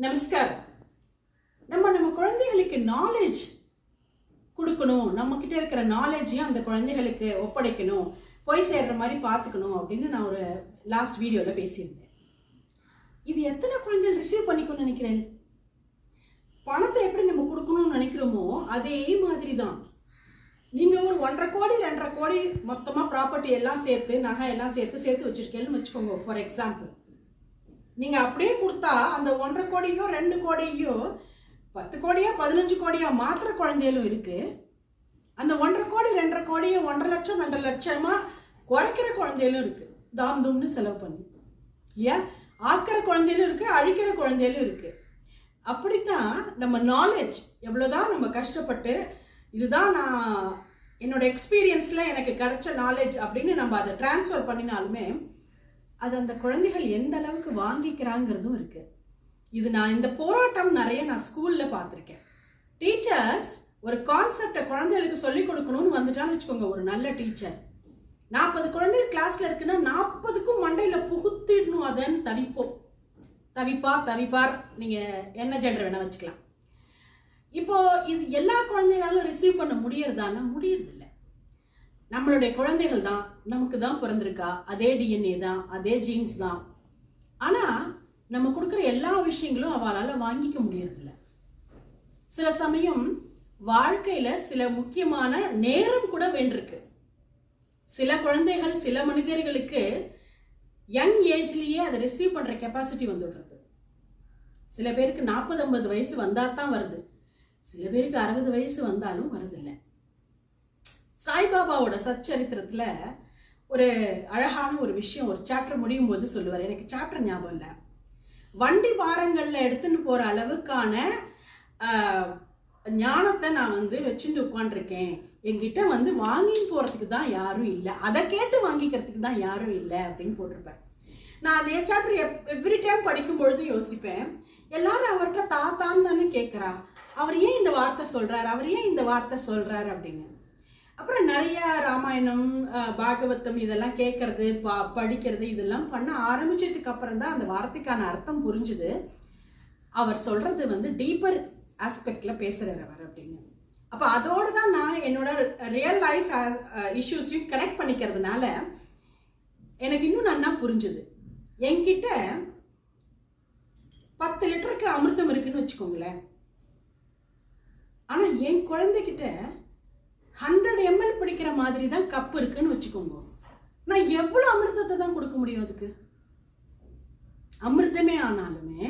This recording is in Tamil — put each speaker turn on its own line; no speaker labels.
நமஸ்காரம். நம்ம குழந்தைகளுக்கு நாலேஜ் கொடுக்கணும், நம்ம கிட்ட இருக்கிற நாலேஜையும் அந்த குழந்தைகளுக்கு ஒப்படைக்கணும், போய் சேர்ற மாதிரி பார்த்துக்கணும் அப்படின்னு நான் ஒரு லாஸ்ட் வீடியோவில் பேசியிருந்தேன். இது எத்தனை குழந்தைகள் ரிசீவ் பண்ணிக்கணும்னு நினைக்கிறேன்? பணத்தை எப்படி நம்ம கொடுக்கணும்னு நினைக்கிறோமோ அதே மாதிரி தான் நீங்கள் ஒரு 1.5 கோடி 2.5 கோடி மொத்தமாக ப்ராப்பர்ட்டி எல்லாம் சேர்த்து நகை எல்லாம் சேர்த்து வச்சுருக்கேன்னு வச்சுக்கோங்க. ஃபார் எக்ஸாம்பிள், நீங்கள் அப்படியே கொடுத்தா அந்த 1.5 கோடியோ 2 கோடியோ 10 கோடியா 15 கோடியா மாத்திர குழந்தைகளும் இருக்குது. அந்த 1.5 கோடி 2.5 கோடியை 1.5 லட்சம் 2 லட்சமாக குறைக்கிற குழந்தைகளும் இருக்குது. தாம் தும்னு செலவு பண்ணி இல்லையா, ஆக்கிற குழந்தைகளும் இருக்குது, அழிக்கிற குழந்தைகளும் இருக்குது. அப்படித்தான் நம்ம நாலேஜ் எவ்வளோதான் நம்ம கஷ்டப்பட்டு இதுதான் நான் என்னோட எக்ஸ்பீரியன்ஸில் எனக்கு கிடைச்ச நாலேஜ் அப்படின்னு நம்ம அதை டிரான்ஸ்ஃபர் பண்ணினாலுமே அது அந்த குழந்தைகள் எந்த அளவுக்கு வாங்கிக்கிறாங்கிறதும் இருக்குது. இது நான் இந்த போராட்டம் நிறைய நான் ஸ்கூலில் பார்த்துருக்கேன். டீச்சர்ஸ் ஒரு கான்செப்டை குழந்தைகளுக்கு சொல்லிக் கொடுக்கணும்னு வந்துட்டான்னு வச்சுக்கோங்க. ஒரு நல்ல டீச்சர் 40 குழந்தைகள் கிளாஸில் இருக்குன்னா 40க்கும் மண்டையில் புகுத்திடணும். அதன்னு தவிப்பார் நீங்கள் என்ன ஜெண்டர் வேணால் வச்சுக்கலாம். இப்போ இது எல்லா குழந்தைகளாலும் ரிசீவ் பண்ண முடியறதான்னா முடியறதில்லை. நம்மளுடைய குழந்தைகள் தான், நமக்கு தான் பிறந்திருக்கா, அதே டிஎன்ஏ தான், அதே ஜீன்ஸ் தான். ஆனால் நம்ம கொடுக்குற எல்லா விஷயங்களும் அவளால் வாங்கிக்க முடியறதில்ல. சில சமயம் வாழ்க்கையில் சில முக்கியமான நேரம் கூட வேண்டியிருக்கு. சில குழந்தைகள் சில மனிதர்களுக்கு யங் ஏஜ்லேயே அதை ரிசீவ் பண்ணுற கெப்பாசிட்டி வந்துடுறது. சில பேருக்கு 40-50 வயசு வந்தால் தான் வருது, சில பேருக்கு 60 வயசு வந்தாலும் வருதில்லை. சாய்பாபாவோட சச்சரித்திரத்தில் ஒரு அழகான ஒரு விஷயம் ஒரு சாப்டர் முடியும் போது சொல்லுவார். எனக்கு சாப்டர் ஞாபகம் இல்லை. வண்டி பாரங்களில் எடுத்துன்னு போகிற அளவுக்கான ஞானத்தை நான் வச்சுட்டு உட்காண்டிருக்கேன். என்கிட்ட வாங்கின்னு போகிறதுக்கு தான் யாரும் இல்லை, அதை கேட்டு வாங்கிக்கிறதுக்கு தான் யாரும் இல்லை அப்படின்னு போட்டிருப்பேன். நான் அதே சாப்டர் எவ்ரி டைம் படிக்கும் பொழுது யோசிப்பேன், எல்லாரும் அவர்கிட்ட தாத்தான்னு தானே கேட்குறா, அவர் ஏன் இந்த வார்த்தை சொல்கிறார் அப்படின்னு. அப்புறம் நிறைய ராமாயணம் பாகவதம் இதெல்லாம் கேட்கறது படிக்கிறது இதெல்லாம் பண்ண ஆரம்பிச்சதுக்கு அப்புறம் தான் அந்த வார்த்தைக்கான அர்த்தம் புரிஞ்சுது. அவர் சொல்றது டீப்பர் ஆஸ்பெக்ட்ல பேசுறார் அவர் அப்படின்னு. அப்போ அதோடு தான் நான் என்னோட ரியல் லைஃப் இஷ்யூஸையும் கனெக்ட் பண்ணிக்கிறதுனால எனக்கு இன்னும் நல்லா புரிஞ்சுது. என்கிட்ட 10 லிட்டருக்கு அமிர்தம் இருக்குன்னு வச்சுக்கோங்களேன். ஆனால் என் குழந்தைகிட்ட 100 ml பிடிக்கிற மாதிரி தான் கப் இருக்குன்னு வச்சுக்கோங்க. நான் எவ்வளோ அமிர்தத்தை தான் கொடுக்க முடியும்? அதுக்கு அமிர்தமே ஆனாலுமே